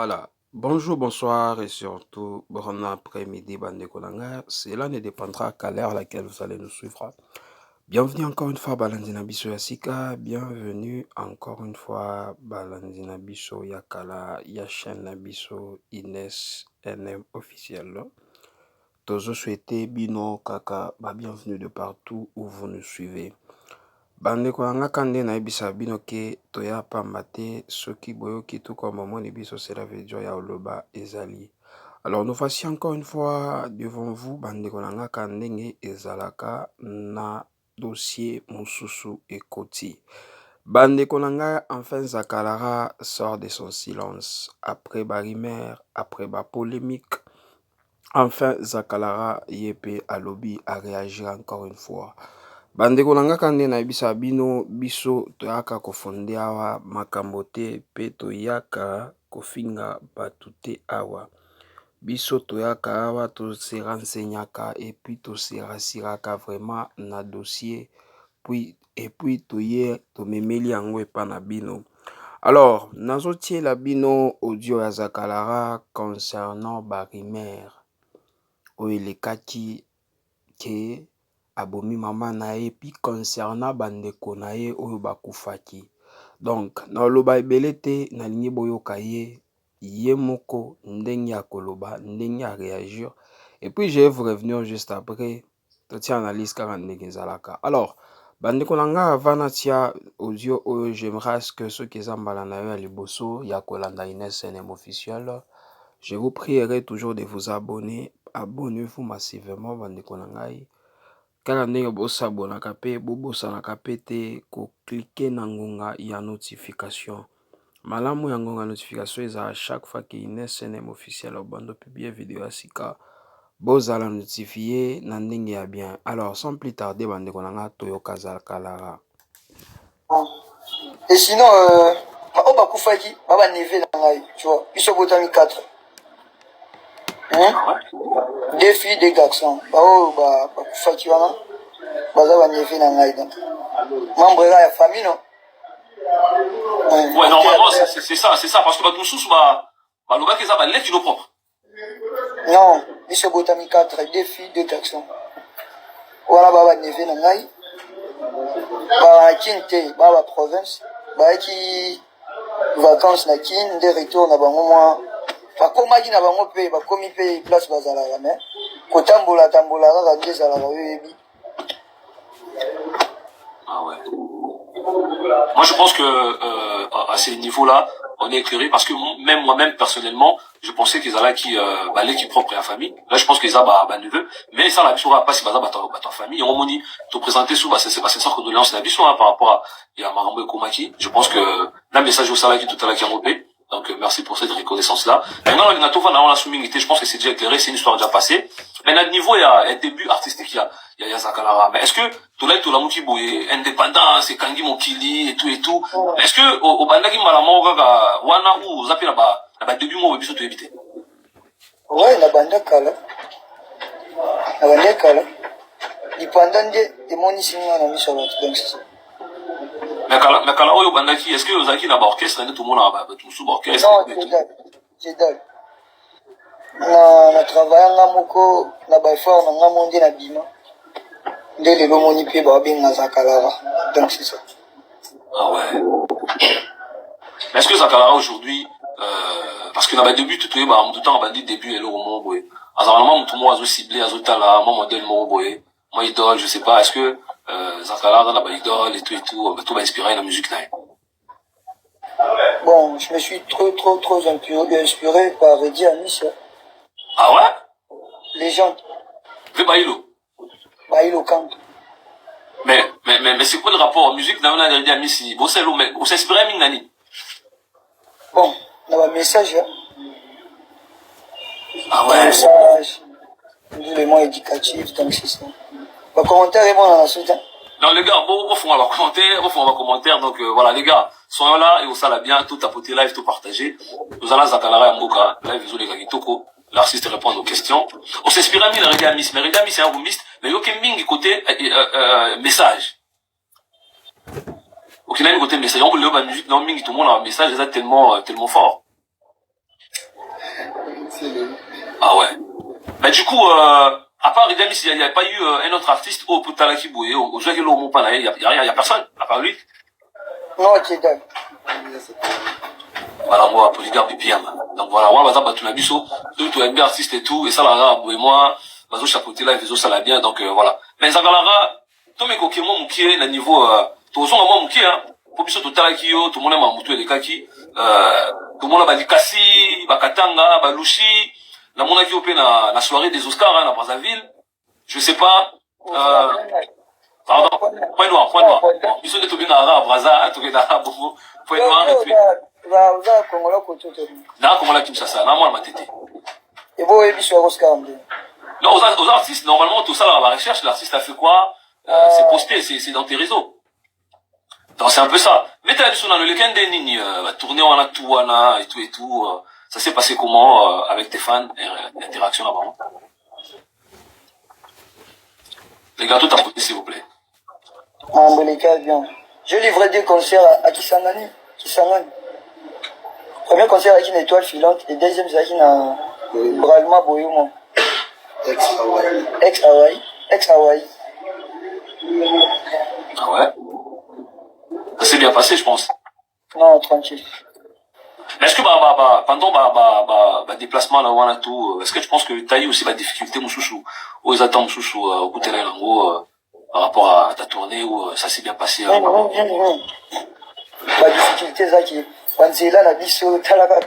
Voilà. Bonjour, bonsoir et surtout bon après-midi, bande de Kolanga. Cela ne dépendra qu'à l'heure à laquelle vous allez nous suivre. Bienvenue encore une fois, Balandina Biso Yasika. Bienvenue encore une fois, Balandina Biso Yakala, Yachen Nabiso, Inès NM officiel. Tozo souhaité Bino Kaka, bienvenue de partout où vous nous suivez. Bande Kolanga Kande na ebisa bino ke toya pamba te soki boyoki tout comme momoni biso cela veut dire ya oloba ezali. Alors nous voici encore une fois devant vous bande Kolanga Kandenge ezalaka na dossier mususu ekoti. Bande Kolanga enfin Zakalara sort de son silence après Barimer, après polémique. Enfin Zakalara Yepe Alobi a réagi encore une fois. Bandeko nanga kande na bisa bino biso toyaka kofonde awa makambo te pe toyaka kofinga batu te awa. Biso toyaka awa toserensenyaka et puis toserasiraka vraiment na dossier et puis toye tomemeli yango epa na bino. Alors, nazotiela bino audio ya Zakalara concernant Barimer oyo elekaki ke abomi mama na ye puis concernant bandeko na ye oyo bakufaki. Donc na oloba ebele te nalingi boyoka ye moko ndenge ya koloba ndenge ya réagir et puis je vais vous revenir juste après totia analyse kaka ndenge ezalaka. Alors bandeko na nga avant natia audio oyo j'aimerais que soki eza mbala na yo ya liboso ya kolanda Inès NM officiel, je vous prierai toujours de vous abonner. Abonnez-vous massivement bandeko na ngai. Kaka ndenge bosabonaka pe bobosanaka pe te koklike na ngonga ya notification. Malamu ya ngonga notification eza à chaque fois que Inès NM officiel obando publier vidéo ya sika bozala notifié na ndenge ya bien. Alors sans plus tarder bandeko na nga toyoka Zakalara. Et sinon on va kufaki baba neve na ngai, tu vois, biso botami 4. Deux filles, deux garçons. Kufaki wana baza ba neve na ngai donc. Membre de la famille non. Ouais, normalement c'est ça parce que ba tous ba loba que ça ba lettre kilo propre. Non, biso botami 4, deux filles, deux garçons. Wana baba neve na ngai. Ba kinte baba province, ba ki vacances na kin de retour na bango moi. Bakomaki na bango pe bakomi pe place bazalaka mais kotambola kaka nde ezalaka oyebi. Ah ouais. Moi je pense que à ces niveaux-là on est éclairé parce que même moi-même personnellement je pensais qu'ils allaient qui l'équipe propre et la famille. Là je pense qu'ils ont neveu mais ça la biso pas si baza ta famille on moni te présenter sous c'est pas ça condoléances la biso par rapport à ya Marambo Komaki. Je pense que la message au salaki tout à la qui a monté. Donc merci pour cette reconnaissance-là. Maintenant, je pense que c'est déjà éclairé, c'est une histoire déjà passée. Maintenant, au niveau, il y a un début artistique, il y a Zakalara. Mais est-ce que tout la mouti boye indépendant, c'est Kangi Mokili et tout. Est-ce que au bandagi malamo wana ou zapi la début mo biso to éviter? Ouais, na banda kala. Na banda kala. Dépendant de mon isinga na miso donc c'est ça. Mais kala oyo bandaki, est-ce que vous avez na orchestre tout le monde a tout sous orchestre? Non, c'est dalle. Na travail nga moko na ba effort na nga mondi na bima. Nde le moni pe ba benga Zakalara. Donc c'est ça. Ah ouais. Mais est-ce que Zakalara aujourd'hui parce que na ba début tout en tout temps ba dit début et le moment boy. Azalama tout moi azo ciblé azo tala moi modèle mo boy. Moi idole, je sais pas, est-ce que Zakalara dans la idole et tout va inspirer la musique là? Bon, je me suis trop inspiré par Reddy Amis. Ah ouais? Légende. Ve Bailo. Bailo Kanto. Mais c'est quoi le rapport musique dans la Reddy Amis? Vous s'inspirez à Minani? Bon, on a un message. Ah ouais? Un message. Élément éducatif, donc c'est ça. Le commentaire est bon dans la suite. Non, les gars, bon, on va commentaire, donc voilà, les gars, soyez là et on s'en bien, tout tapoter live, tout partager. Nous allons à Zakalara et Mboka, live, ils ont les gars qui toko, l'artiste répond aux questions. On s'inspire à Reddy Amis, mais Reddy Amis c'est un roomiste, mais il y a aucun ming côté message. Aucun côté message, on peut le la musique, non, ming, tout le monde a un message, c'est tellement fort. Ah ouais. Mais du coup, à part Ridamis, il n'y a pas eu un autre artiste au Putalaki Boué, au Joaquin Lomo Panae, il n'y a rien, il n'y a personne, à part lui. Non, Tchedal. Voilà, moi, Polygare Pipiam. Donc voilà, moi, Baza Batunabiso, tout un artiste et tout, et ça, là, et moi, Bazo chapeauté là, et ça l'a bien, donc voilà. Mais Zagalara, tout mes coquets, moi, mouké, le niveau, tout le monde, moi, mouké, hein. Pour biso, tout Talaki, tout le monde, m'a moutou, et les kaki, tout le monde, bah, Likasi, bah, Katanga, bah, Lushi, la monaki, au la soirée des Oscars, hein, à Brazzaville. Je sais pas, pardon, point noir, point noir. Bon, biso, de tout bien, à Brazza, tout bien, à Bobo, point noir, et puis. Là, comment la Kinshasa, là, moi, ma tête. Et vous, et biso, Oscar, Non, aux artistes, normalement, tout ça, là, la recherche, l'artiste a fait quoi? C'est posté, c'est dans tes réseaux. Donc, c'est un peu ça. Mais t'as dit, dans le week-end des Nini, tourner en Atouana et tout, ça s'est passé comment, avec tes fans, l'interaction là-bas? Les gars, tout à côté, s'il vous plaît. En Boleka, bien. Je livrais 2 concerts à Kisangani. Premier concert avec une étoile filante et deuxième avec une Bralma Boyomo. Ex-Hawaii. Ah ouais? Ça s'est bien passé, je pense. Non, tranquille. Mais est-ce que, pendant, déplacement là, voilà, tout, est-ce que tu penses que t'as eu aussi, la difficulté, Moussoussou, aux attentes, Moussoussou, au côté là, en gros, par rapport à ta tournée, où ça s'est bien passé? Non. La difficulté, c'est que banzela na biso talaka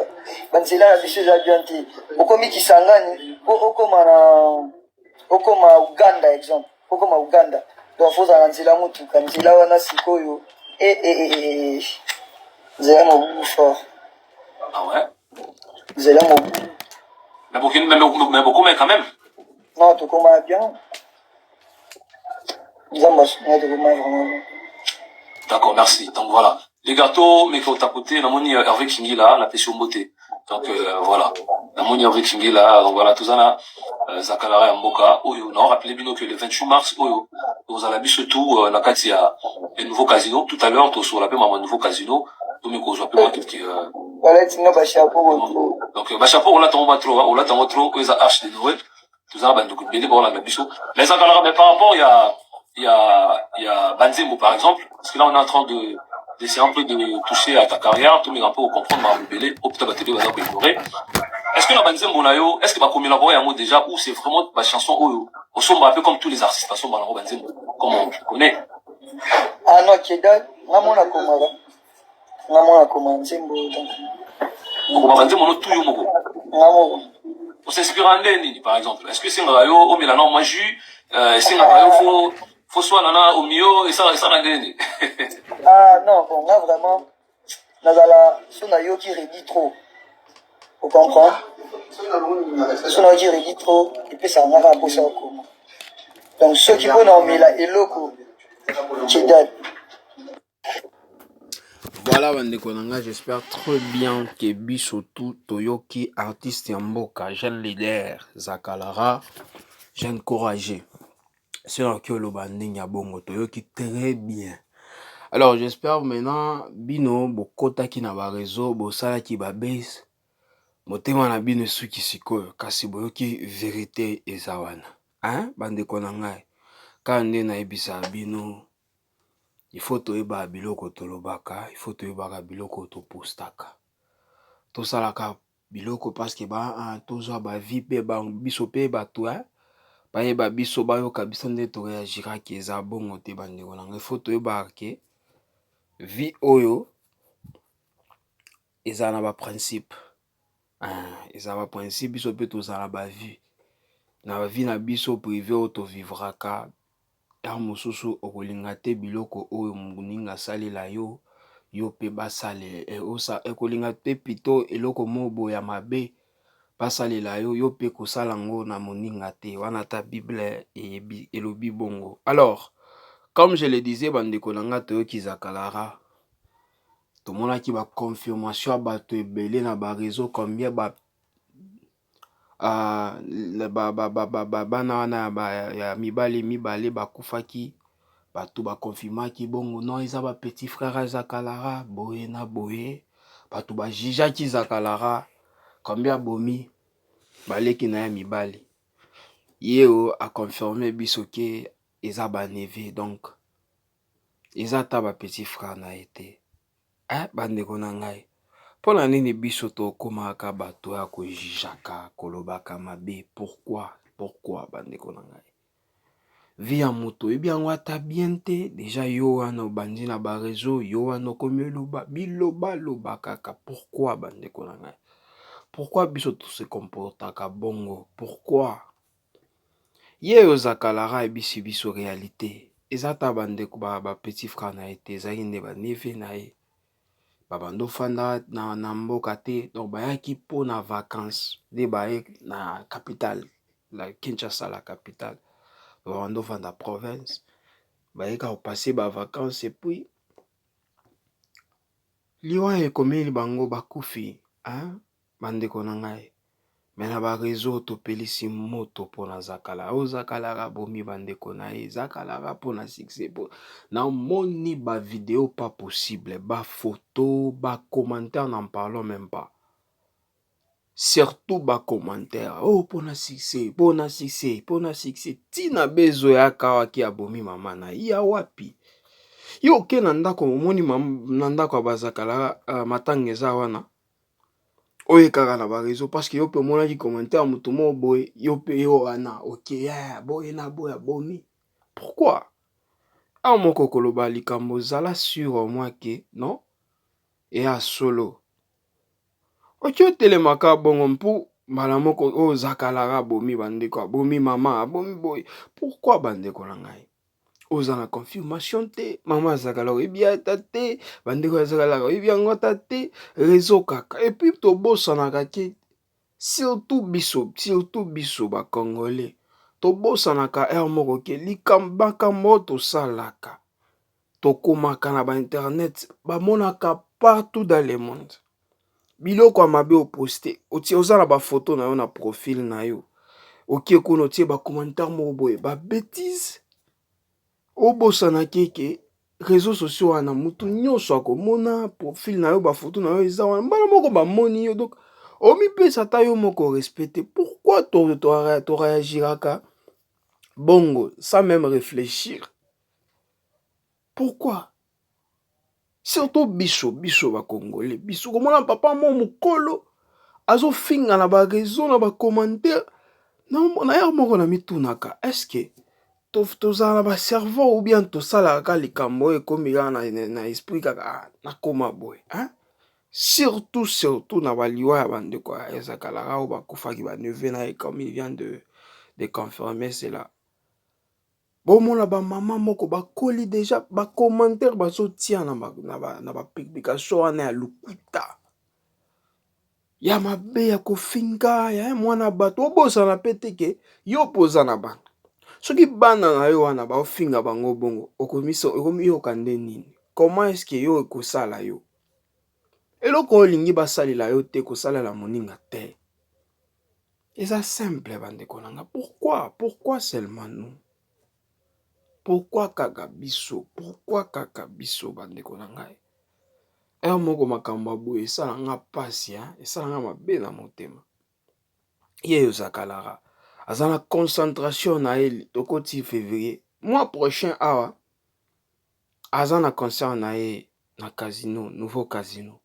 banzela na biso za bien te okomi Kisangani okoma Uganda exemple okoma Uganda donc faut za nzela mutuka nzela wana sikoyo nzela mobubu fort. Ah ouais? Nzela mobubu Mais beaucoup, mais quand même. non tokoma bien nzamba tokoma vraiment bien. D'accord, merci. Donc voilà. Les gâteaux, mais quand t'as côté, la moni Hervé Kingi là, la pêche au beauté. Donc voilà. La moni Hervé Kingi là, donc voilà, tout ça là, Zakalara Mboka, Oyo. Non, rappelez-vous que le 28 mars, Oyo, vous allez surtout, Nakati, il y a un nouveau casino. Tout à l'heure, tout sur la paix, un nouveau casino. Tout me cause, je vais qui, voilà, tu n'as pas chapeau. donc, chapeau, on l'attend trop, ils a H de Noël. Tout ça, ben, donc, bien, bon, la même chose. Mais Zakalara, mais par rapport, il y a Banzemo, par exemple, parce que là, on est en train d'essayer un peu de toucher à ta carrière, tout le monde un peu comprendre, ma rebelle, au putain, télé, on a ignorer. Est-ce que la Banzemo, là, est-ce que ma collaborer un mot déjà, ou c'est vraiment ma chanson, au sombre, un peu comme tous les artistes, parce que, Banzemo, comme on connaît. Ah non, Kedal, namona komara. Namona komanzembo, donc. Banzemo, no, tout yo, moko. Namoko. On s'inspire en Nini, par exemple. Est-ce que c'est un rayon, au Milano, moi, c'est un rayon, faut soit nana au mieux et ça n'a gagné. Ah non, bon, là vraiment, Nazala, Sonayo qui rédit trop. Vous comprenez? Sonayo qui rédit trop, et puis ça n'a pas pour ça. Donc ceux qui vont nommer là, et locaux, Kedal. Voilà, bandeko nanga, j'espère très bien que Bisotou Toyoki, artiste Yamboka, jeune leader, Zakalara, jeune courageux. C'est là que le banding Yabongo Toyoki très bien. Alors, j'espère maintenant, Bino, Bokota qui n'a pas réseau, Bosala qui va baisse, Motema na Bino Suki Siko, Kasi Boyoki, vérité et Zawana. Hein, bandeko nanga, quand on est na Ebisa Bino, il faut toyeba biloko tolobaka, il faut toyeba biloko topostaka. Tosalaka biloko parce que tozwa ba vie pe ba biso pe bato bayeba biso bayoka biso nde toreagiraki eza bongo te bandeko nanga. Il faut toyeba ke vie oyo eza na ba principe. Eza ba principe biso pe tozala ba vie. Na ba vie na biso privé oyo tovivraka. Ya mosusu okolinga te biloko oyo moninga salela yo yo pe basale ekolinga te pito eloko mobo ya mabe basalela yo pe kosala ngo na moninga te wana ta Bible elobi bongo. Alors, comme je le disais bandeko nanga toyoki Zakalara, tomonaki ba confirmation bato ebele na ba réseau combien bana wana ya mibale bakufaki bato bakonfirmaki bongo non eza ba petit frère Zakalara boye na boye bato bajijaki Zakalara combien bomi baleki na ya mibali ye o a confirmé biso ke eza ba neve donc eza ta ba petit frère na ye te bandeko na ngai mpona nini biso tokomaka bato ya kojijaka kolobaka mabe pourquoi bandeko na ngai vi ya moto oyebi yango ata bien te deja yo wana obandi na bareseau yo wana okomi oloba biloba kaka pourquoi bandeko na ngai pourquoi biso tose comportaka bongo pourquoi ye ozakalaka ebisi biso réalité eza ta bandeko ba petit frère na ye te ezali nde baneve na ye babando fanda na mboka te donc bayaki mpo na vacances nde baye na capitale la Kinshasa la capitale babando fanda province bayeka kopase bavacances epuis liwa ekomeli bango bakufi bandeko na ngai me na bareseau topelisi moto mpona zakala ozakalaka bomi bandeko na ye ezakalaka mpona succès namoni bavideo pas possible bafoto bacommentaire n'en parlons même pas surtout bacommentaire mpona succès tina bezo yakawaki abomi mama na ya wapi yo oke na ndako omoni na ndako ya bazakala matanga eza wana oye kaka na bareseau parce que yo pe omonaki commentaire moto moko boye yo pe yo wana oke boye na boye abomi pourquoi moko koloba likambo zala sur moi ke non eya solo oki otelemaka bongo mpo mbala moko oyo zakalaka abomi bandeko abomi mama abomi boye pourquoi bandeko na ngai oza na confirmation te mama azakalaka oyebi ata te bandeko azakalaka oyebi yango ata te réseau kaka epuis tobosanaka ke surtout biso bakongolais tobosanaka ere moko ke makambo tosalaka tokomaka na bainternet bamonaka partout dans le monde biloko ya mabe oposte oza na bafoto na yo na profil na yo okie kuna otie bacommentaire moko boye babétise obosana keke réseaux sociaux wana mutu nyonso akomona profil na yo bafoto na yo eza wana mbala moko bamoni yo donc omipesa ata yo moko respecte pourquoi toréagiraka bongo sans même réfléchir pourquoi surtout biso bakongolais biso komona papa mo mokolo azofinga na bareseau na bacommentaire na yaka moko na mitunaka estce tozala na bacerveau ou bien tosalaka kaka likambo oyo ekomi kaka na esprit kaka nakoma boye surtout na baliwa ya bandeko ezakalaka oyo bakufaki baneve na ye comme il vient de confirmer cela bomona bamama moko bakoli déjà bacommentaire bazotia na bapublication wana ya lukuta ya mabe ya kofinga ya mwana bato obosana pe teke yo poza na bana soki bana na yo wana baofinga bango bongo okomiyoka nde nini comment est-ce que yo ekosala yo eloko olingi basalela yo te kosalela moninga te eza simple bandeko nanga pourquoi seulement nous pourquoi kaka biso bandeko na ngai moko makambo boye esalanga pasi esalanga mabe na motema ye ozakalaka aza na concentration na ye tokoti février mois prochain awa aza na concert na ye na casino nouveau casino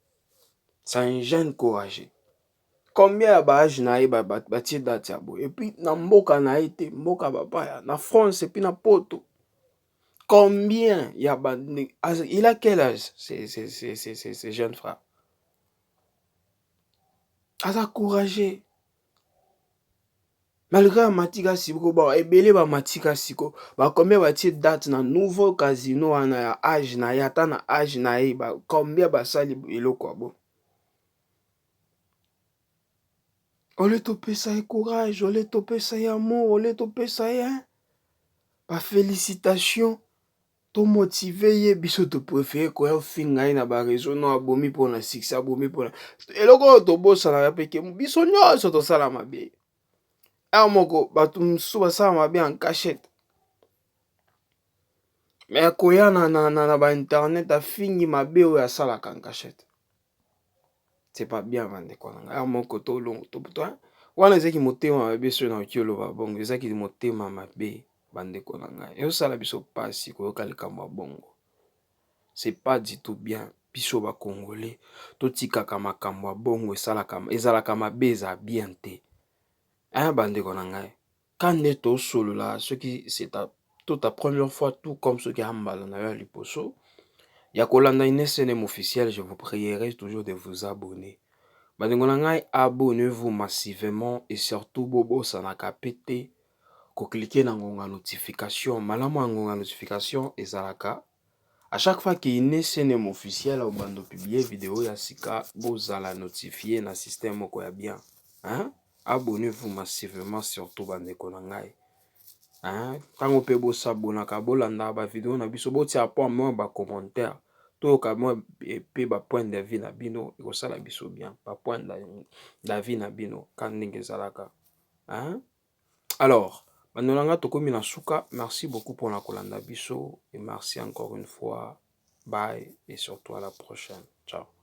c'est un jeune courageux combien ya baage na ye batie date ya boye epuis na mboka na ye te mboka bapaya na France epuis na poto combien ya il a quel âge ces jeunes frères aza courageux malgré amatika siko ebele bamatika siko bacombien batie date na nouveau casino wana ya age na ye ata na age na ye combien basali eloko abo ole topesa ye courage ole topesa ye amour ole topesa ye bafélicitation tomotive ye biso topréféré koya ofinga ye na bareseau no abomi mpona succès abomi mpona eloko oyo tobosanaka peke biso nyonso tosala mabe moko bato mosusu basala mabe en cachette me koya na bainternet afingi mabe oyo asalaka en cachette c'est pas bien bandeko nanga moko wana ezaki motema mabe so na okioloba bongo ezaki motema mabe bandeko na ngai ezosala biso pasi koyoka likambo ya bongo. C'est pas du tout bien biso ba congolais totikaka makambo ya bongo ezalaka mabe eza bien te. Bandeko na ngai kande tosolola soki c'est ta première fois tout comme ceux qui ambala na yo liposo ya kolanda une SNM officielle, je vous prierai toujours de vous abonner. Bandeko na ngai abonnez-vous massivement et surtout bobo sanaka pété ko cliquer na ngonga notification malamu ya ngonga notification ezalaka à chaque fois qu'il y a une SNM officielle au bando publier vidéo ya sika bozala notifié na système moko ya bien. Abonnez-vous massivement surtout bandeko na ngai. Tango pe bo s'abonnaka bolanda ba vidéo na biso botia point moi ba commentaire to ka moi pe ba point de vue na bino ko sala biso bien ba point de vue na bino kan ndenge zalaka. Alors bandolanga tokomi na suka, merci beaucoup pour la kolanda biso et merci encore une fois. Bye et surtout à la prochaine. Ciao.